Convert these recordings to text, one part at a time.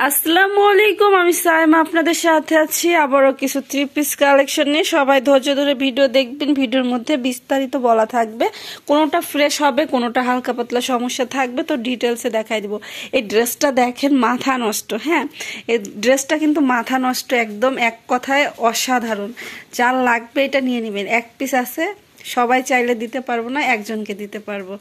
আসসালামু আলাইকুম, আমি সাইমা আপনাদের সাথে আছি আবারও কিছু থ্রি পিস কালেকশন নিয়ে। সবাই ধৈর্য ধরে ভিডিও দেখবেন। ভিডিওর মধ্যে বিস্তারিত বলা থাকবে, কোনোটা ফ্রেশ হবে, কোনোটা হালকা পাতলা সমস্যা থাকবে, তো ডিটেলসে দেখাই দিব। এই ড্রেসটা দেখেন, মাথা নষ্ট। হ্যাঁ, এই ড্রেসটা কিন্তু মাথা নষ্ট, একদম এক কথায় অসাধারণ। যার লাগবে এটা নিয়ে নেবেন। এক পিস আছে, সবাই চাইলে দিতে পারবো না, একজনকে দিতে পারবো।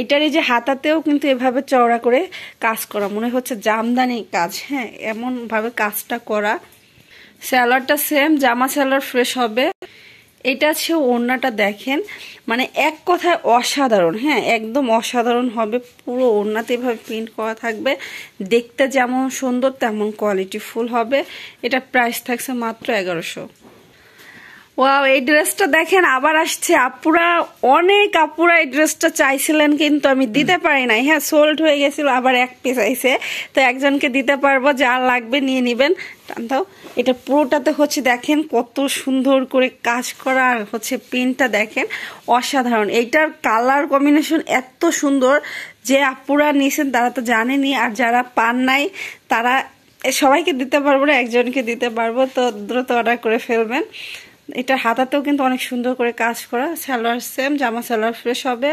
এটার এই যে হাতাতেও কিন্তু এভাবে চওড়া করে কাজ করা, মনে হচ্ছে জামদানি কাজ। হ্যাঁ, এমন ভাবে কাজটা করা। স্যালোয়ারটা সেম, জামা স্যালোয়ার ফ্রেশ হবে। এটা আছে ওড়নাটা দেখেন, মানে এক কথায় অসাধারণ। হ্যাঁ, একদম অসাধারণ হবে। পুরো ওড়নাতে এভাবে প্রিন্ট করা থাকবে, দেখতে যেমন সুন্দর তেমন কোয়ালিটি ফুল হবে। এটা প্রাইস থাকছে মাত্র 1100। ওয়াও, এই ড্রেসটা দেখেন আবার আসছে। আপুরা, অনেক আপুরা এই ড্রেসটা চাইছিলেন, কিন্তু আমি দিতে পারি নাই। হ্যাঁ, সোল্ড হয়ে গেছিল, আবার এক পিস আইছে, তো একজনকে দিতে পারবো। যার লাগবে নিয়ে নিবেন। টানতাও, এটা পুরোটাতে হচ্ছে দেখেন কত সুন্দর করে কাজ করা, আর হচ্ছে প্রিন্টটা দেখেন অসাধারণ। এইটার কালার কম্বিনেশন এত সুন্দর যে আপুরা নিয়েছেন তারা তো জানেনই, আর যারা পান নাই তারা সবাইকে দিতে পারবো না, একজনকে দিতে পারবো। তো দ্রুত অর্ডার করে ফেলবেন। এটা হাতাতেও কিন্তু অনেক সুন্দর করে কাজ করা। সালোয়ার সেম, জামা সালোয়ার ফ্রেশ হবে।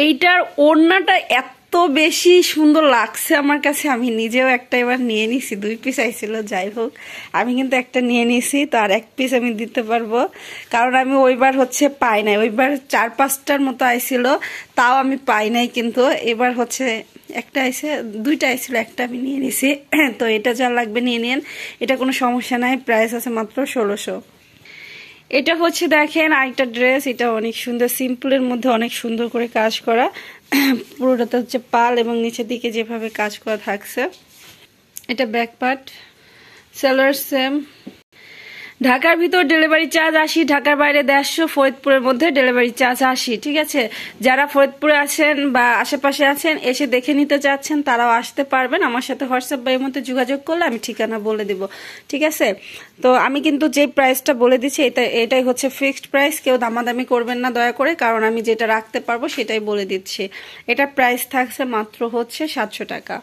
এইটার ওড়নাটা এত বেশি সুন্দর লাগছে আমার কাছে, আমি নিজেও একটা এবার নিয়ে নিছি। 2 পিস আইছিল, যাই হোক আমি কিন্তু একটা নিয়ে নিছি। তো আর 1 পিস আমি দিতে পারবো, কারণ আমি ওইবার হচ্ছে পাই নাই। ওইবার 4-5টার মতো আইছিল, তাও আমি পাই নাই। কিন্তু এবার হচ্ছে একটা আইছে, 2টা আইছিল, একটা আমি নিয়ে নিছি। তো এটা যা লাগবে নিয়ে নিন, এটা কোনো সমস্যা নাই। প্রাইস আছে মাত্র 1600। এটা হচ্ছে দেখেন আরেকটা ড্রেস। এটা অনেক সুন্দর, সিম্পলের মধ্যে অনেক সুন্দর করে কাজ করা। পুরোটাতে হচ্ছে পাল এবং নিচের দিকে যেভাবে কাজ করা থাকছে। এটা ব্যাক পার্ট। সালোয়ার সেম। ঢাকার ভিতর ডেলিভারি চার্জ 80, ঢাকার বাইরে 150, ফরিদপুরের মধ্যে ডেলিভারি চার্জ 80। ঠিক আছে, যারা ফরিদপুরে আছেন বা আশেপাশে আছেন, এসে দেখে নিতে চাচ্ছেন, তারাও আসতে পারবেন। আমার সাথে হোয়াটসঅ্যাপ বা এর মধ্যে যোগাযোগ করলে আমি ঠিকানা বলে দিব। ঠিক আছে, তো আমি কিন্তু যে প্রাইসটা বলে দিচ্ছি এটাই হচ্ছে ফিক্সড প্রাইস। কেউ দামাদামি করবেন না দয়া করে, কারণ আমি যেটা রাখতে পারবো সেটাই বলে দিচ্ছি। এটা প্রাইস থাকছে মাত্র হচ্ছে 700 টাকা।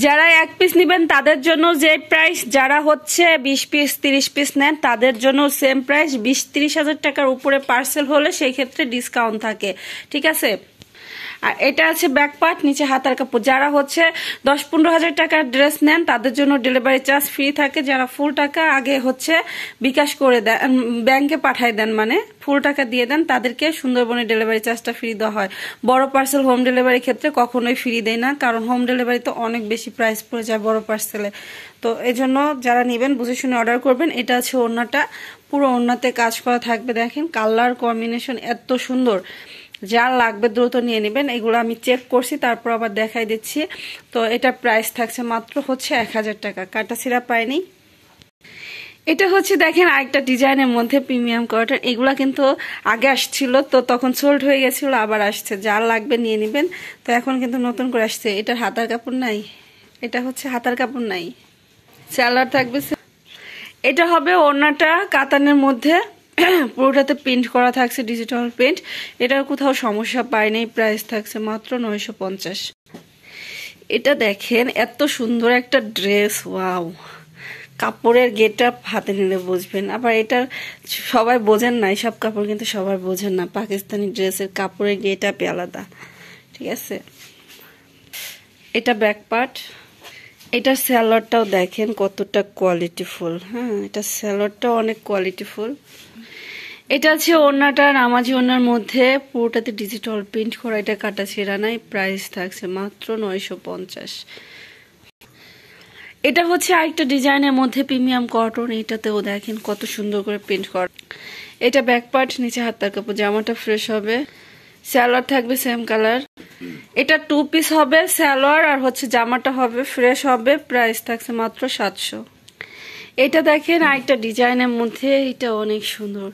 যারা 1 পিস নেবেন তাদের জন্য যে প্রাইস, যারা হচ্ছে 20 পিস 30 পিস নেন তাদের জন্য সেম প্রাইস। 20-30 হাজার টাকার উপরে পার্সেল হলে সেই ক্ষেত্রে ডিসকাউন্ট থাকে। ঠিক আছে, আর এটা আছে ব্যাক পার্ট, নিচে হাতার কাপড়। যারা হচ্ছে 10-15 হাজার টাকার ড্রেস নেন তাদের জন্য ডেলিভারি চার্জ ফ্রি থাকে। যারা ফুল টাকা আগে হচ্ছে বিকাশ করে দেন, ব্যাংকে পাঠায় দেন, মানে ফুল টাকা দিয়ে দেন, তাদেরকে সুন্দরবনে ডেলিভারি চার্জটা ফ্রি দেওয়া হয়। বড় পার্সেল হোম ডেলিভারির ক্ষেত্রে কখনোই ফ্রি দেয় না, কারণ হোম ডেলিভারি তো অনেক বেশি প্রাইস পড়ে যায় বড় পার্সেলে। তো এই জন্য যারা নেবেন বুঝে শুনে অর্ডার করবেন। এটা আছে ওড়নাটা, পুরো ওড়নাতে কাজ করা থাকবে। দেখেন কালার কম্বিনেশন এত সুন্দর, যার লাগবে দ্রুত নিয়ে নেবেন। এগুলো আমি চেক করছি, তারপর আবার দেখাই দিচ্ছি। তো এটা প্রাইস থাকছে মাত্র হচ্ছে 1000 টাকা। কাটা সিরা পাইনি। এটা হচ্ছে দেখেন আরেকটা ডিজাইনের মধ্যে প্রিমিয়াম কটন। এগুলা কিন্তু আগে আসছিল, তো তখন সোল্ড হয়ে গেছিল, আবার আসছে। যার লাগবে নিয়ে নেবেন। তো এখন কিন্তু নতুন করে আসছে। এটার হাতার কাপড় নাই, এটা হচ্ছে হাতার কাপড় নাই, সালোয়ার থাকবে। এটা হবে ওড়নাটা কাতানের মধ্যে, পুরোটাতে প্রিন্ট করা থাকছে, ডিজিটাল প্রিন্ট। এটার কোথাও সমস্যা পাইনি। প্রাইস থাকছে মাত্র 950। এটা দেখেন এত সুন্দর একটা ড্রেস। ওয়াও, কাপড়ের গেট আপ হাতে নিলে বুঝবেন। আবার এটার সবাই বোঝেন না, এইসব কাপড় কিন্তু সবাই বোঝেন না। পাকিস্তানি ড্রেসের কাপড়ের গেট আপই আলাদা। ঠিক আছে, এটা ব্যাক পার্ট। এটার সালোয়ারটাও দেখেন কতটা কোয়ালিটিফুল। হ্যাঁ, এটা সালোয়ারটাও অনেক কোয়ালিটিফুল। এটা আছে ওড়নাটা, নামাজি ওড়নার মধ্যে, পুরোটাতে ডিজিটাল প্রিন্ট করা। এটা কাটা ছেঁড়া নাই। প্রাইস থাকছে মাত্র 950। এটা হচ্ছে আরেকটা ডিজাইনের মধ্যে প্রিমিয়াম কটন। এটাতেও দেখেন কত সুন্দর করে প্রিন্ট করা। এটা ব্যাক পার্ট, নিচে হাতার কাপড়। জামাটা ফ্রেশ হবে, সালোয়ার থাকবে সেম কালার। এটা 2 পিস হবে, সালোয়ার আর হচ্ছে জামাটা হবে ফ্রেশ হবে। প্রাইস থাকছে মাত্র 700। এটা দেখেন আরেকটা ডিজাইনের মধ্যে, এটা অনেক সুন্দর।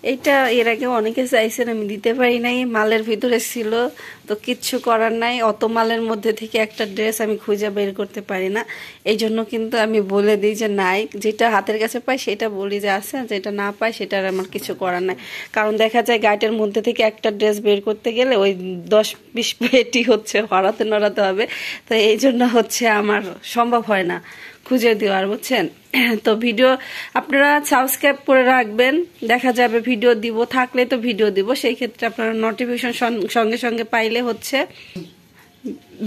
এটা এর আগে অনেকে চাইছেন, আমি দিতে পারি নাই, মালের ভিতরে ছিল, তো কিচ্ছু করার নাই। অত মালের মধ্যে থেকে একটা ড্রেস আমি খুঁজে বের করতে পারি না, এই জন্য কিন্তু আমি বলে দিই যে নাই, যেটা হাতের কাছে পাই সেটা বলি যে আছে, যেটা না পাই সেটার আমার কিছু করার নাই। কারণ দেখা যায় গাইটের মধ্যে থেকে একটা ড্রেস বের করতে গেলে ওই 10-20 পেটি হচ্ছে হরাতে নড়াতে হবে, তো এই জন্য হচ্ছে আমার সম্ভব হয় না খুঁজে দেওয়ার, বুঝছেন। তো ভিডিও আপনারা সাবস্ক্রাইব করে রাখবেন, দেখা যাবে ভিডিও দিব, থাকলে তো ভিডিও দিব, সেই ক্ষেত্রে আপনারা নোটিফিকেশন সঙ্গে সঙ্গে পাইলে হচ্ছে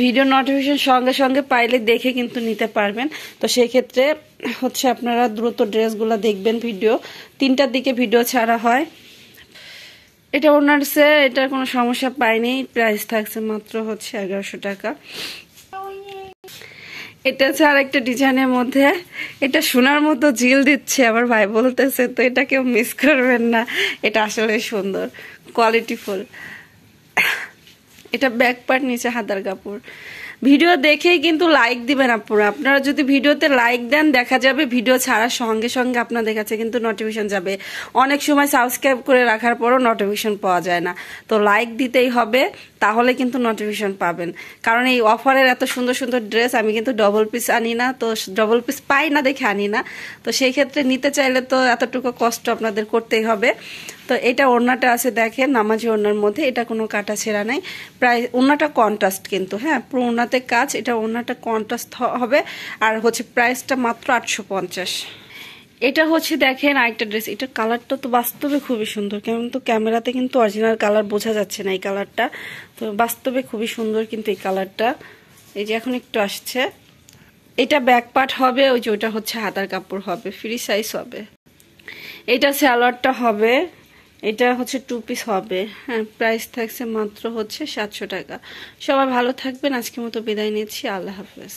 ভিডিও নোটিফিকেশন সঙ্গে সঙ্গে পাইলে দেখে কিন্তু নিতে পারবেন। তো সেই ক্ষেত্রে হচ্ছে আপনারা দ্রুত ড্রেসগুলো দেখবেন, ভিডিও 3টার দিকে ভিডিও ছাড়া হয়। এটা ওনার সে, এটার কোনো সমস্যা পাইনি, প্রাইস থাকছে মাত্র হচ্ছে 1100 টাকা। এটা হচ্ছে আর একটা ডিজাইনের মধ্যে, এটা সোনার মতো ঝিল দিচ্ছে আমার ভাই বলতেছে, তো এটা কেউ মিস করবেন না, এটা আসলে সুন্দর, কোয়ালিটিফুল। এটা ব্যাক পার্ট, নিচে হাতার কাপড়। ভিডিও দেখেই কিন্তু লাইক দিবেন আপুরা, আপনারা যদি ভিডিওতে লাইক দেন দেখা যাবে ভিডিও ছাড়ার সঙ্গে সঙ্গে আপনাদের কাছে কিন্তু নোটিফিকেশন যাবে। অনেক সময় সাবস্ক্রাইব করে রাখার পরও নোটিফিকেশন পাওয়া যায় না, তো লাইক দিতেই হবে, তাহলে কিন্তু নোটিফিকেশন পাবেন। কারণ এই অফারের এত সুন্দর সুন্দর ড্রেস আমি কিন্তু ডবল পিস আনি না, তো ডবল পিস পাই না দেখে আনি না, তো সেই ক্ষেত্রে নিতে চাইলে তো এতটুকু কষ্ট আপনাদের করতেই হবে। তো এটা ওড়নাটা আছে দেখেন, নামাজি ওড়নার মধ্যে, এটা কোনো কাটা ছেঁড়া নাই, প্রায় ওড়নাটা কন্ট্রাস্ট কিন্তু, হ্যাঁ পুরো ওড়নাতে কাজ, এটা ওড়নাটা কন্ট্রাস্ট হবে। আর হচ্ছে প্রাইসটা মাত্র 850। এটা হচ্ছে দেখেন আরেকটা ড্রেস, এটার কালারটা তো বাস্তবে খুবই সুন্দর, কিন্তু ক্যামেরাতে কিন্তু অরিজিনাল কালার বোঝা যাচ্ছে না এই কালারটা, তো বাস্তবে খুবই সুন্দর কিন্তু এই কালারটা, এই যে এখন একটু আসছে। এটা ব্যাক পার্ট হবে, ওই যে ওটা হচ্ছে হাতার কাপড় হবে, ফ্রি সাইজ হবে। এটা সালোয়ারটা হবে, এটা হচ্ছে 2 পিস হবে, হ্যাঁ প্রাইস থাকছে মাত্র হচ্ছে 700 টাকা। সবাই ভালো থাকবেন, আজকের মতো বিদায় নিচ্ছি, আল্লাহ হাফেজ।